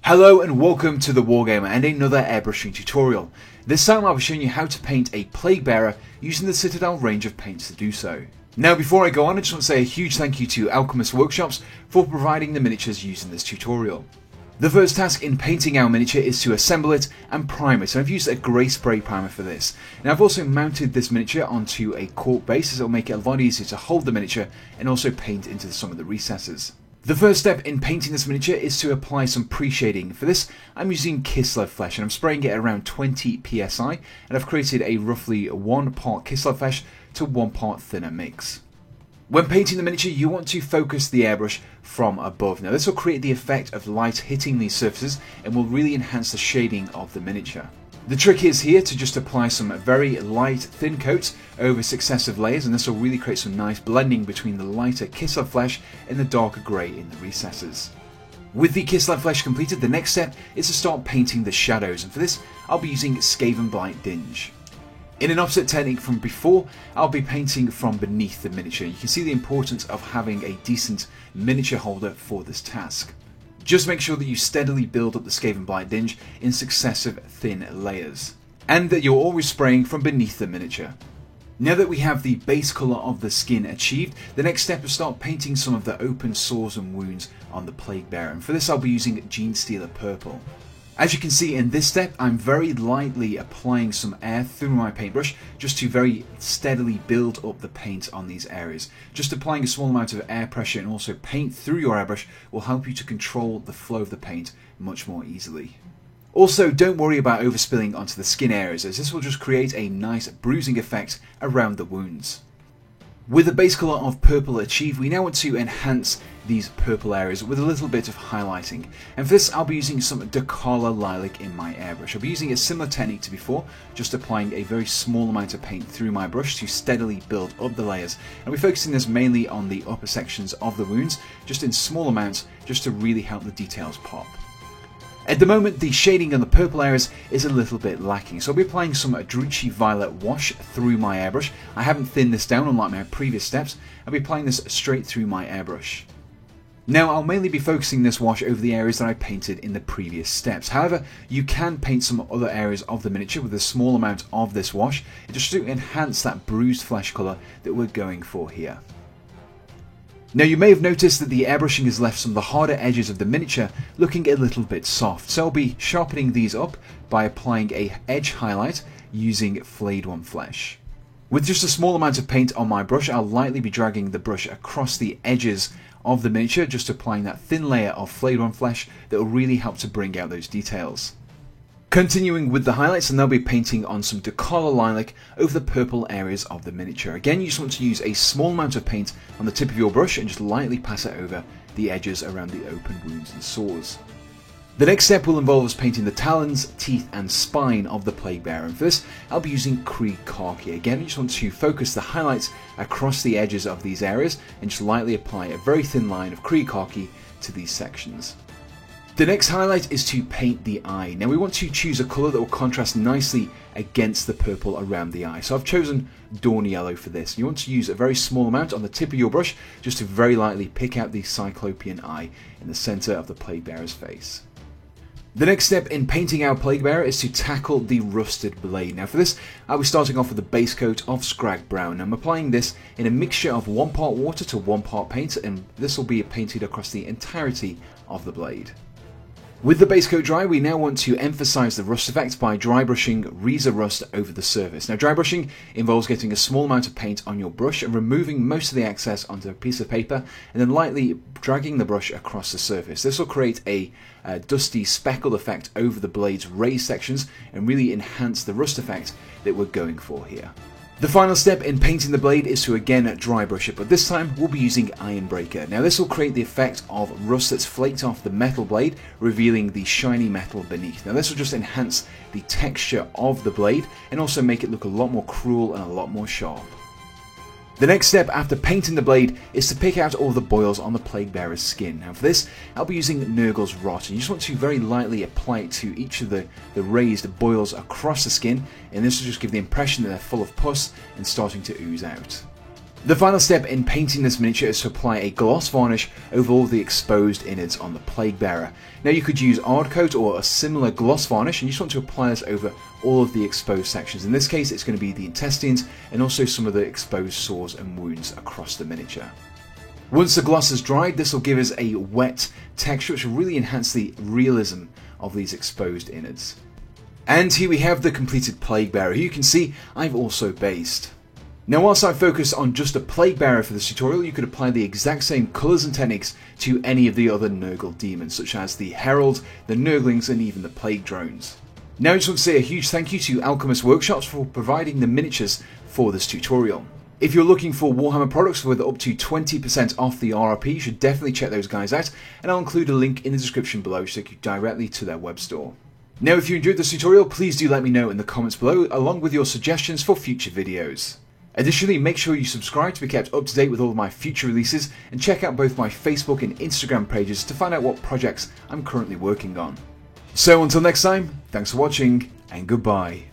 Hello and welcome to the Wargamer and another airbrushing tutorial. This time I'll be showing you how to paint a Plague Bearer using the Citadel range of paints to do so. Now before I go on, I just want to say a huge thank you to Alchemist Workshops for providing the miniatures used in this tutorial. The first task in painting our miniature is to assemble it and prime it, so I've used a grey spray primer for this. Now I've also mounted this miniature onto a cork base, as it will make it a lot easier to hold the miniature and also paint into some of the recesses. The first step in painting this miniature is to apply some pre-shading. For this I'm using Kislev Flesh and I'm spraying it around 20 psi, and I've created a roughly 1 part Kislev Flesh to 1 part thinner mix. When painting the miniature you want to focus the airbrush from above. Now this will create the effect of light hitting these surfaces and will really enhance the shading of the miniature. The trick is here to just apply some very light thin coats over successive layers, and this will really create some nice blending between the lighter Kislev Flesh and the darker grey in the recesses. With the Kislev Flesh completed, the next step is to start painting the shadows, and for this I'll be using Skaven Blight Dinge. In an opposite technique from before, I'll be painting from beneath the miniature. You can see the importance of having a decent miniature holder for this task. Just make sure that you steadily build up the Skaven Blight Dinge in successive thin layers, and that you're always spraying from beneath the miniature. Now that we have the base colour of the skin achieved, the next step is to start painting some of the open sores and wounds on the Plague Bearer, and for this I'll be using Genestealer Purple. As you can see in this step, I'm very lightly applying some air through my paintbrush just to very steadily build up the paint on these areas. Just applying a small amount of air pressure and also paint through your airbrush will help you to control the flow of the paint much more easily. Also, don't worry about overspilling onto the skin areas, as this will just create a nice bruising effect around the wounds. With the base colour of purple achieved, we now want to enhance these purple areas with a little bit of highlighting, and for this I'll be using some Dakala Lilac in my airbrush. I'll be using a similar technique to before, just applying a very small amount of paint through my brush to steadily build up the layers, and we're focusing this mainly on the upper sections of the wounds, just in small amounts, just to really help the details pop. At the moment, the shading on the purple areas is a little bit lacking, so I'll be applying some Druchii Violet wash through my airbrush. I haven't thinned this down unlike my previous steps. I'll be applying this straight through my airbrush. Now I'll mainly be focusing this wash over the areas that I painted in the previous steps. However, you can paint some other areas of the miniature with a small amount of this wash, just to enhance that bruised flesh colour that we're going for here. Now you may have noticed that the airbrushing has left some of the harder edges of the miniature looking a little bit soft, so I'll be sharpening these up by applying a edge highlight using Flayed One Flesh. With just a small amount of paint on my brush, I'll lightly be dragging the brush across the edges of the miniature, just applying that thin layer of Flayed One Flesh that will really help to bring out those details. Continuing with the highlights, and they'll be painting on some Dakala Lilac over the purple areas of the miniature. Again, you just want to use a small amount of paint on the tip of your brush and just lightly pass it over the edges around the open wounds and sores. The next step will involve us painting the talons, teeth and spine of the Plague Bearer, and for this I'll be using Krieg Khaki. Again, you just want to focus the highlights across the edges of these areas and just lightly apply a very thin line of Krieg Khaki to these sections. The next highlight is to paint the eye. Now we want to choose a colour that will contrast nicely against the purple around the eye. So I've chosen Dawn Yellow for this. You want to use a very small amount on the tip of your brush just to very lightly pick out the Cyclopean eye in the centre of the Plague Bearer's face. The next step in painting our Plague Bearer is to tackle the rusted blade. Now for this I'll be starting off with a base coat of Scrag Brown. I'm applying this in a mixture of 1 part water to 1 part paint, and this will be painted across the entirety of the blade. With the base coat dry, we now want to emphasise the rust effect by dry brushing Ryza Rust over the surface. Now dry brushing involves getting a small amount of paint on your brush and removing most of the excess onto a piece of paper and then lightly dragging the brush across the surface. This will create a dusty speckled effect over the blade's raised sections and really enhance the rust effect that we're going for here. The final step in painting the blade is to again dry brush it, but this time we'll be using Ironbreaker. Now this will create the effect of rust that's flaked off the metal blade, revealing the shiny metal beneath. Now this will just enhance the texture of the blade and also make it look a lot more cruel and a lot more sharp. The next step after painting the blade is to pick out all the boils on the Plague Bearer's skin. Now for this, I'll be using Nurgle's Rot, and you just want to very lightly apply it to each of the raised boils across the skin, and this will just give the impression that they're full of pus and starting to ooze out. The final step in painting this miniature is to apply a gloss varnish over all the exposed innards on the Plague Bearer. Now you could use Ardcoat or a similar gloss varnish, and you just want to apply this over all of the exposed sections. In this case it's going to be the intestines and also some of the exposed sores and wounds across the miniature. Once the gloss has dried, this will give us a wet texture which will really enhance the realism of these exposed innards. And here we have the completed Plague Bearer, who you can see I've also based. Now whilst I focus on just a Plague Bearer for this tutorial, you could apply the exact same colours and techniques to any of the other Nurgle demons, such as the Herald, the Nurglings and even the Plague Drones. Now I just want to say a huge thank you to Alchemist Workshops for providing the miniatures for this tutorial. If you're looking for Warhammer products with up to 20% off the RRP, you should definitely check those guys out, and I'll include a link in the description below to take you directly to their web store. Now if you enjoyed this tutorial, please do let me know in the comments below, along with your suggestions for future videos. Additionally, make sure you subscribe to be kept up to date with all of my future releases, and check out both my Facebook and Instagram pages to find out what projects I'm currently working on. So until next time, thanks for watching and goodbye.